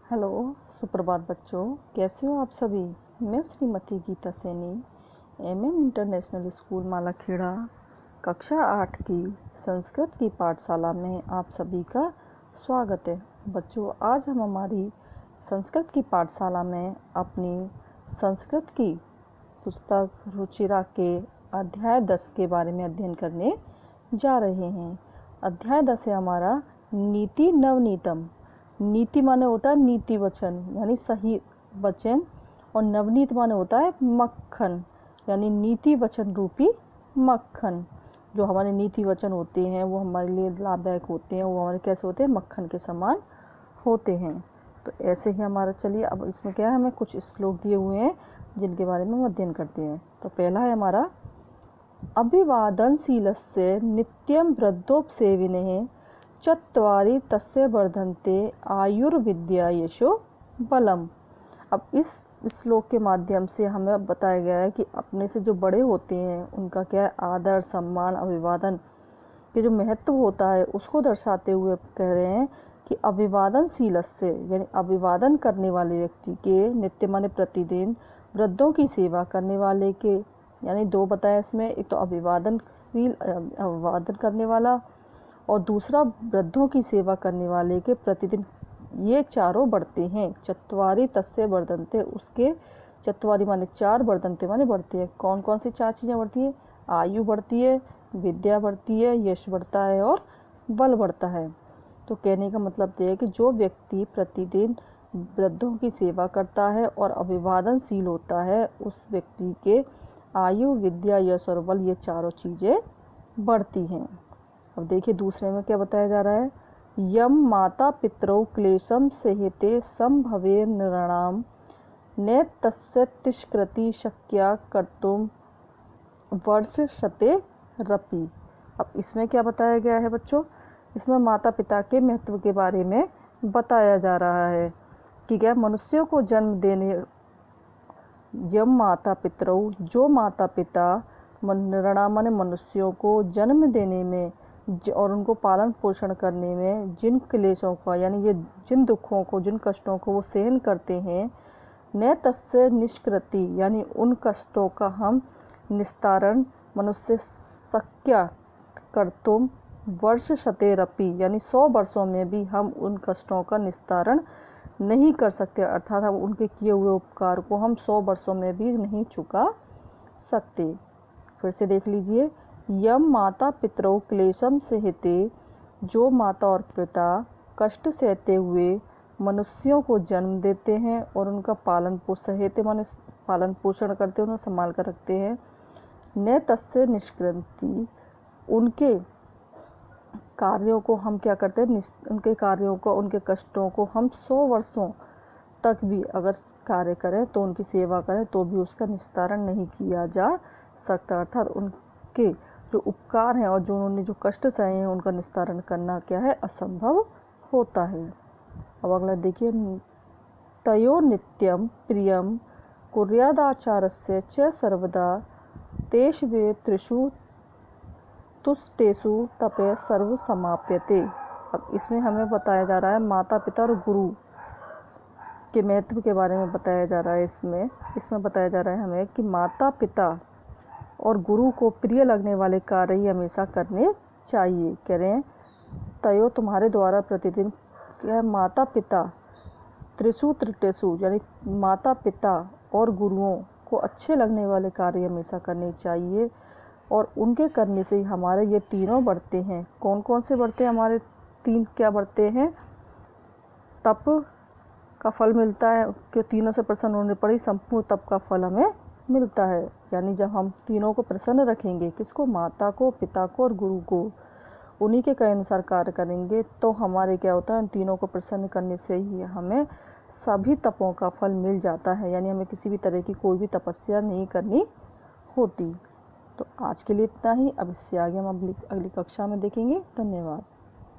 Hello, सुप्रभात बच्चों। कैसे हो आप सभी। मैं Shrimati Geeta Saini, MN international school Malakheda कक्षा 8 की संस्कृत की पाठशाला में आप सभी का स्वागत है। बच्चों, आज हम हमारी संस्कृत की पाठशाला में अपनी संस्कृत की पुस्तक रुचिरा के अध्याय 10 के बारे में अध्ययन करने जा रहे हैं। अध्याय 10 है हमारा नीति नवनीतम। नीति माने होता है नीति वचन यानी सही वचन, और नवनीत माने होता है मक्खन यानी नीति वचन रूपी मक्खन। जो हमारे नीति वचन होते हैं वो हमारे लिए लाभदायक होते हैं, वो हमारे कैसे होते हैं, मक्खन के समान होते हैं। तो ऐसे ही हमारा, चलिए अब इसमें क्या है, हमें कुछ श्लोक दिए हुए हैं जिनके बारे में हम अध्ययन करते हैं। तो पहला है हमारा अभिवादनशीलस्य नित्यं वृद्धोपसेविनः चत्वारि तस्य वर्धन्ते आयुर्विद्या यशो बलम। अब इस श्लोक के माध्यम से हमें बताया गया है कि अपने से जो बड़े होते हैं उनका क्या है, आदर सम्मान अभिवादन के जो महत्व होता है उसको दर्शाते हुए कह रहे हैं कि अभिवादनशीलस्य यानी अभिवादन करने वाले व्यक्ति के, नित्य माने प्रतिदिन, वृद्धों की सेवा करने वाले के, यानी दो बताया इसमें, एक तो अभिवादनशील अभिवादन करने वाला और दूसरा वृद्धों की सेवा करने वाले के प्रतिदिन, ये चारों बढ़ते हैं। चत्वारि तस्य वर्धन्ते, उसके चत्वारि माने चार, वर्धन्ते माने बढ़ते हैं। कौन कौन सी चार चीज़ें बढ़ती है? आयु बढ़ती है, विद्या बढ़ती है, यश बढ़ता है और बल बढ़ता है। तो कहने का मतलब ये है कि जो व्यक्ति प्रतिदिन वृद्धों की सेवा करता है और अभिवादनशील होता है उस व्यक्ति के आयु, विद्या, यश और बल, ये चारों चीज़ें बढ़ती हैं। अब देखिए दूसरे में क्या बताया जा रहा है। यम माता पितरौ क्लेशम सहिते संभवे नृणाम न तस्य तिष्कृति शक्या कर्तुम वर्ष शते रपि। अब इसमें क्या बताया गया है बच्चों, इसमें माता पिता के महत्व के बारे में बताया जा रहा है कि क्या मनुष्यों को जन्म देने, यम माता पितरौ, जो माता पिता, नृणाम माने मनुष्यों को जन्म देने में और उनको पालन पोषण करने में जिन क्लेशों का यानी ये जिन दुखों को, जिन कष्टों को वो सहन करते हैं, न तस्य निष्कृति यानी उन कष्टों का हम निस्तारण मनुष्य शक्या कर्तुम वर्ष शतेरपि यानी 100 वर्षों में भी हम उन कष्टों का निस्तारण नहीं कर सकते, अर्थात हम उनके किए हुए उपकार को हम 100 वर्षों में भी नहीं चुका सकते। फिर से देख लीजिए। यम माता पितरौ क्लेशम सहिते, जो माता और पिता कष्ट सहते हुए मनुष्यों को जन्म देते हैं और उनका पालन सहते माने पालन पोषण करते हैं, उन्हें संभाल कर रखते हैं। न तस्य निष्कृति, उनके कार्यों को हम क्या करते हैं, उनके कार्यों को, उनके कष्टों को हम 100 वर्षों तक भी अगर कार्य करें तो, उनकी सेवा करें तो भी उसका निस्तारण नहीं किया जा सकता, अर्थात उनके जो उपकार हैं और जो उन्होंने जो कष्ट सहे हैं उनका निस्तारण करना क्या है, असंभव होता है। अब अगला देखिए। तयो नित्यम प्रियम कुर्यादाचारस्य च सर्वदा तेषु त्रिषु तुष्टेषु तपे सर्व समाप्यते। अब इसमें हमें बताया जा रहा है माता पिता और गुरु के महत्व के बारे में बताया जा रहा है। इसमें बताया जा रहा है हमें कि माता पिता और गुरु को प्रिय लगने वाले कार्य ही हमेशा करने चाहिए। कह रहे हैं तयो, तुम्हारे द्वारा प्रतिदिन क्या, माता पिता, त्रिषु त्रिटेषु यानी माता पिता और गुरुओं को अच्छे लगने वाले कार्य हमेशा करने चाहिए, और उनके करने से ही हमारे ये तीनों बढ़ते हैं। कौन कौन से बढ़ते हैं हमारे तीन, क्या बढ़ते हैं? तप का फल मिलता है कि तीनों से प्रसन्न होने पर ही संपूर्ण तप का फल हमें मिलता है। यानी जब हम तीनों को प्रसन्न रखेंगे, किसको, माता को, पिता को और गुरु को, उन्हीं के कहे अनुसार कार्य करेंगे तो हमारे क्या होता है, उन तीनों को प्रसन्न करने से ही हमें सभी तपों का फल मिल जाता है, यानी हमें किसी भी तरह की कोई भी तपस्या नहीं करनी होती। तो आज के लिए इतना ही। अब इससे आगे हम अगली कक्षा में देखेंगे। धन्यवाद।